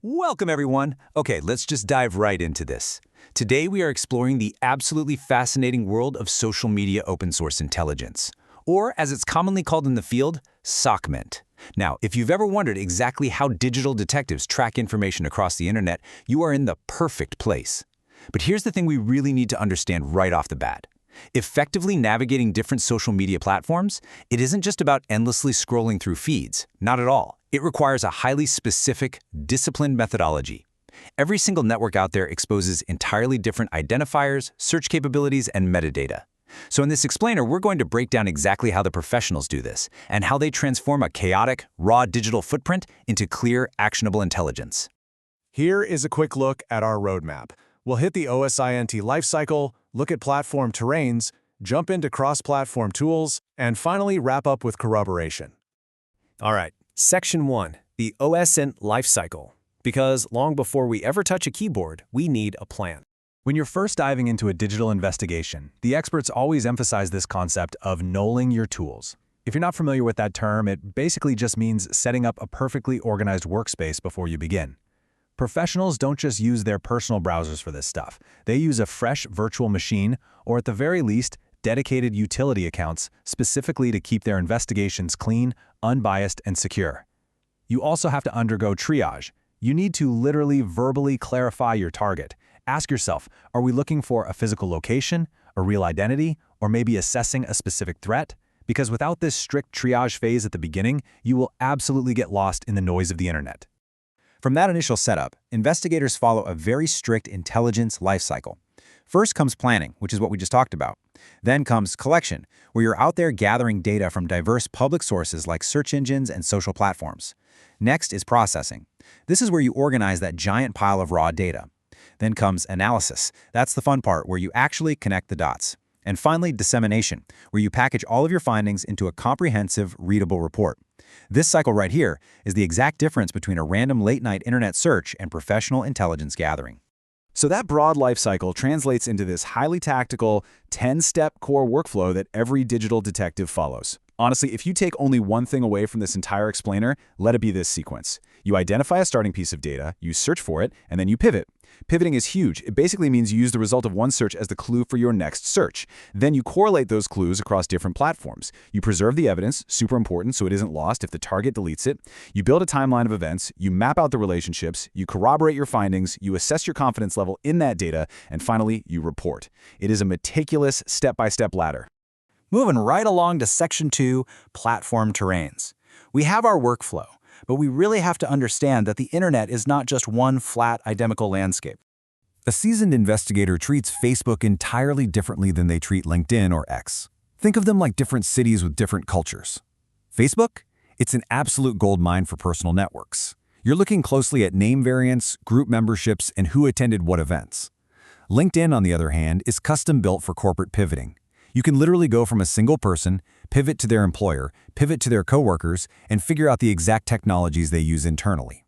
Welcome, everyone. Okay, let's just dive right into this. Today, we are exploring the absolutely fascinating world of social media open source intelligence, or as it's commonly called in the field, SOCMINT. Now, if you've ever wondered exactly how digital detectives track information across the internet, you are in the perfect place. But here's the thing we really need to understand right off the bat. Effectively navigating different social media platforms, it isn't just about endlessly scrolling through feeds. Not at all. It requires a highly specific, disciplined methodology. Every single network out there exposes entirely different identifiers, search capabilities, and metadata. So in this explainer, we're going to break down exactly how the professionals do this and how they transform a chaotic, raw digital footprint into clear, actionable intelligence. Here is a quick look at our roadmap. We'll hit the OSINT lifecycle, look at platform terrains, jump into cross-platform tools, and finally wrap up with corroboration. All right, Section 1, the OSINT lifecycle. Because long before we ever touch a keyboard, we need a plan. When you're first diving into a digital investigation, the experts always emphasize this concept of knowing your tools. If you're not familiar with that term, it basically just means setting up a perfectly organized workspace before you begin. Professionals don't just use their personal browsers for this stuff. They use a fresh virtual machine, or at the very least, dedicated utility accounts specifically to keep their investigations clean, unbiased, and secure. You also have to undergo triage. You need to literally verbally clarify your target. Ask yourself, are we looking for a physical location, a real identity, or maybe assessing a specific threat? Because without this strict triage phase at the beginning, you will absolutely get lost in the noise of the internet. From that initial setup, investigators follow a very strict intelligence lifecycle. First comes planning, which is what we just talked about. Then comes collection, where you're out there gathering data from diverse public sources like search engines and social platforms. Next is processing. This is where you organize that giant pile of raw data. Then comes analysis. That's the fun part, where you actually connect the dots. And finally, dissemination, where you package all of your findings into a comprehensive, readable report. This cycle right here is the exact difference between a random late-night internet search and professional intelligence gathering. So that broad life cycle translates into this highly tactical, 10-step core workflow that every digital detective follows. Honestly, if you take only one thing away from this entire explainer, let it be this sequence. You identify a starting piece of data, you search for it, and then you pivot. Pivoting is huge. It basically means you use the result of one search as the clue for your next search. Then you correlate those clues across different platforms. You preserve the evidence, super important so it isn't lost if the target deletes it. You build a timeline of events, you map out the relationships, you corroborate your findings, you assess your confidence level in that data, and finally, you report. It is a meticulous step-by-step ladder. Moving right along to Section 2, platform terrains. We have our workflow, but we really have to understand that the internet is not just one flat, identical landscape. A seasoned investigator treats Facebook entirely differently than they treat LinkedIn or X. Think of them like different cities with different cultures. Facebook? It's an absolute goldmine for personal networks. You're looking closely at name variants, group memberships, and who attended what events. LinkedIn, on the other hand, is custom-built for corporate pivoting. You can literally go from a single person, pivot to their employer, pivot to their coworkers, and figure out the exact technologies they use internally.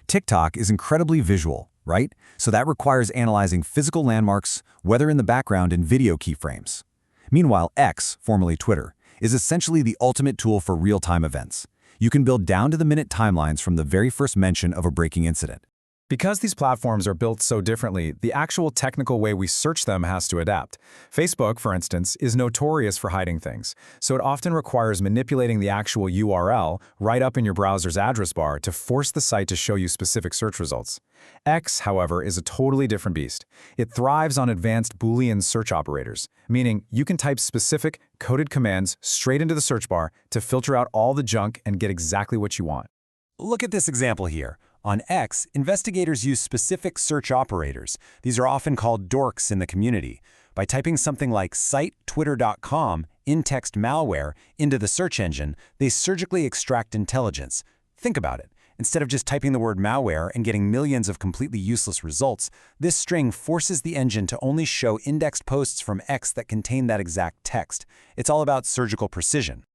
TikTok is incredibly visual, right? So that requires analyzing physical landmarks, weather in the background, and video keyframes. Meanwhile, X, formerly Twitter, is essentially the ultimate tool for real-time events. You can build down-to-the-minute timelines from the very first mention of a breaking incident. Because these platforms are built so differently, the actual technical way we search them has to adapt. Facebook, for instance, is notorious for hiding things, so it often requires manipulating the actual URL right up in your browser's address bar to force the site to show you specific search results. X, however, is a totally different beast. It thrives on advanced Boolean search operators, meaning you can type specific, coded commands straight into the search bar to filter out all the junk and get exactly what you want. Look at this example here. On X, investigators use specific search operators. These are often called dorks in the community. By typing something like site.twitter.com in-text malware into the search engine, they surgically extract intelligence. Think about it. Instead of just typing the word malware and getting millions of completely useless results, this string forces the engine to only show indexed posts from X that contain that exact text. It's all about surgical precision.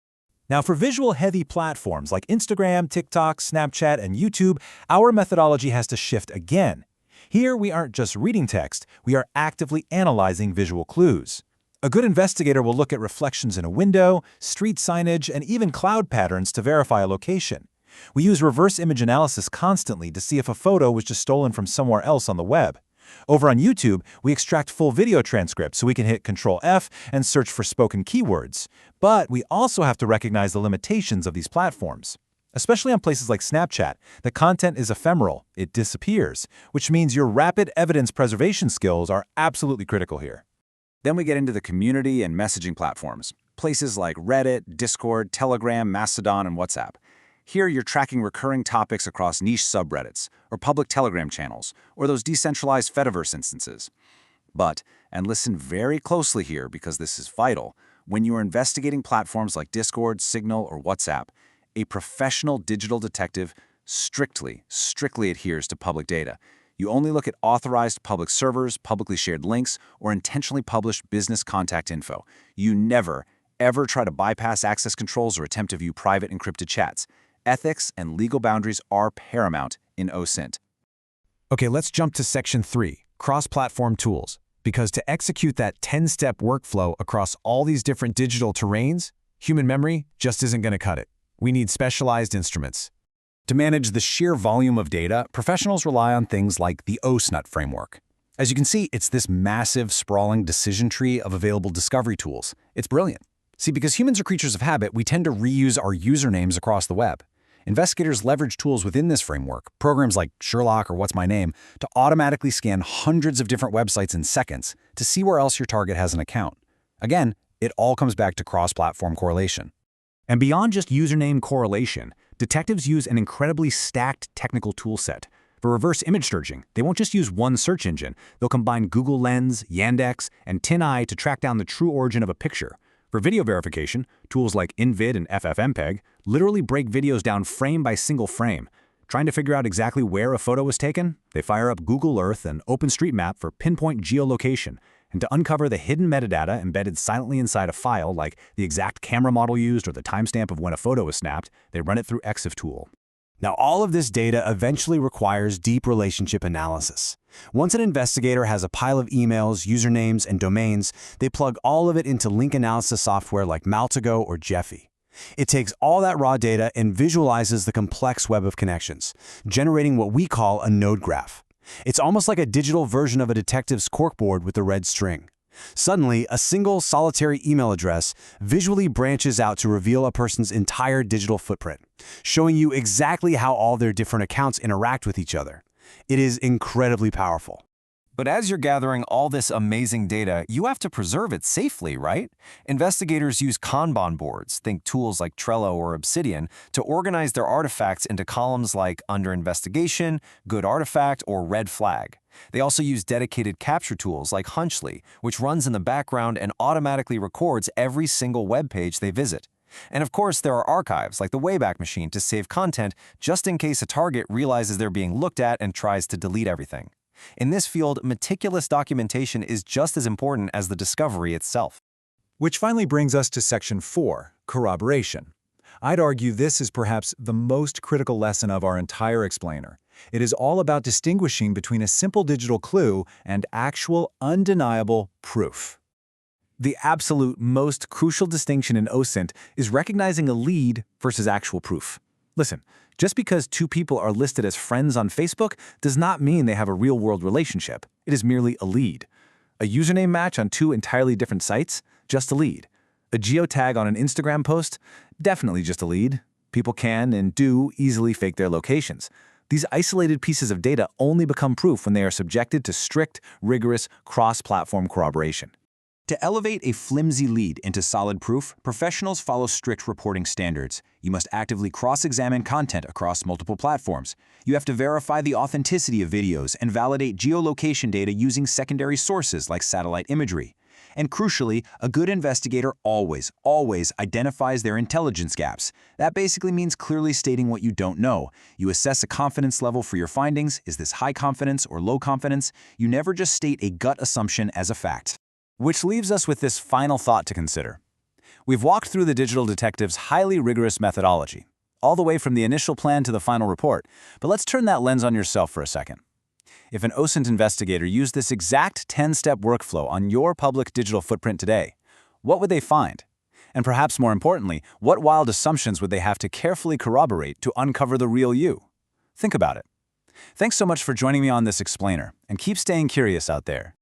Now, for visual-heavy platforms like Instagram, TikTok, Snapchat, and YouTube, our methodology has to shift again. Here, we aren't just reading text, we are actively analyzing visual clues. A good investigator will look at reflections in a window, street signage, and even cloud patterns to verify a location. We use reverse image analysis constantly to see if a photo was just stolen from somewhere else on the web. Over on YouTube, we extract full video transcripts so we can hit Control F and search for spoken keywords. But we also have to recognize the limitations of these platforms. Especially on places like Snapchat, the content is ephemeral, it disappears, which means your rapid evidence preservation skills are absolutely critical here. Then we get into the community and messaging platforms, places like Reddit, Discord, Telegram, Mastodon, and WhatsApp. Here you're tracking recurring topics across niche subreddits, or public Telegram channels, or those decentralized Fediverse instances. But, and listen very closely here because this is vital, when you're investigating platforms like Discord, Signal, or WhatsApp, a professional digital detective strictly adheres to public data. You only look at authorized public servers, publicly shared links, or intentionally published business contact info. You never, ever try to bypass access controls or attempt to view private encrypted chats. Ethics and legal boundaries are paramount in OSINT. Okay, let's jump to Section 3, cross-platform tools. Because to execute that 10-step workflow across all these different digital terrains, human memory just isn't going to cut it. We need specialized instruments. To manage the sheer volume of data, professionals rely on things like the OSINT framework. As you can see, it's this massive, sprawling decision tree of available discovery tools. It's brilliant. See, because humans are creatures of habit, we tend to reuse our usernames across the web. Investigators leverage tools within this framework, programs like Sherlock or What's My Name, to automatically scan hundreds of different websites in seconds to see where else your target has an account. Again, it all comes back to cross-platform correlation. And beyond just username correlation, detectives use an incredibly stacked technical toolset. For reverse image searching, they won't just use one search engine. They'll combine Google Lens, Yandex, and TinEye to track down the true origin of a picture. For video verification, tools like InVid and FFmpeg literally break videos down frame by single frame. Trying to figure out exactly where a photo was taken? They fire up Google Earth and OpenStreetMap for pinpoint geolocation. And to uncover the hidden metadata embedded silently inside a file, like the exact camera model used or the timestamp of when a photo was snapped, they run it through EXIFTool. Now, all of this data eventually requires deep relationship analysis. Once an investigator has a pile of emails, usernames, and domains, they plug all of it into link analysis software like Maltago or Gephi. It takes all that raw data and visualizes the complex web of connections, generating what we call a node graph. It's almost like a digital version of a detective's corkboard with the red string. Suddenly, a single solitary email address visually branches out to reveal a person's entire digital footprint, showing you exactly how all their different accounts interact with each other. It is incredibly powerful. But as you're gathering all this amazing data, you have to preserve it safely, right? Investigators use Kanban boards, think tools like Trello or Obsidian, to organize their artifacts into columns like Under Investigation, Good Artifact, or Red Flag. They also use dedicated capture tools like Hunchly, which runs in the background and automatically records every single web page they visit. And of course, there are archives like the Wayback Machine to save content just in case a target realizes they're being looked at and tries to delete everything. In this field, meticulous documentation is just as important as the discovery itself. Which finally brings us to Section 4, corroboration. I'd argue this is perhaps the most critical lesson of our entire explainer. It is all about distinguishing between a simple digital clue and actual, undeniable proof. The absolute most crucial distinction in OSINT is recognizing a lead versus actual proof. Listen, just because two people are listed as friends on Facebook does not mean they have a real-world relationship. It is merely a lead. A username match on two entirely different sites? Just a lead. A geotag on an Instagram post? Definitely just a lead. People can and do easily fake their locations. These isolated pieces of data only become proof when they are subjected to strict, rigorous, cross-platform corroboration. To elevate a flimsy lead into solid proof, professionals follow strict reporting standards. You must actively cross-examine content across multiple platforms. You have to verify the authenticity of videos and validate geolocation data using secondary sources like satellite imagery. And crucially, a good investigator always identifies their intelligence gaps. That basically means clearly stating what you don't know. You assess a confidence level for your findings. Is this high confidence or low confidence? You never just state a gut assumption as a fact. Which leaves us with this final thought to consider. We've walked through the digital detective's highly rigorous methodology, all the way from the initial plan to the final report, but let's turn that lens on yourself for a second. If an OSINT investigator used this exact 10-step workflow on your public digital footprint today, what would they find? And perhaps more importantly, what wild assumptions would they have to carefully corroborate to uncover the real you? Think about it. Thanks so much for joining me on this explainer, and keep staying curious out there.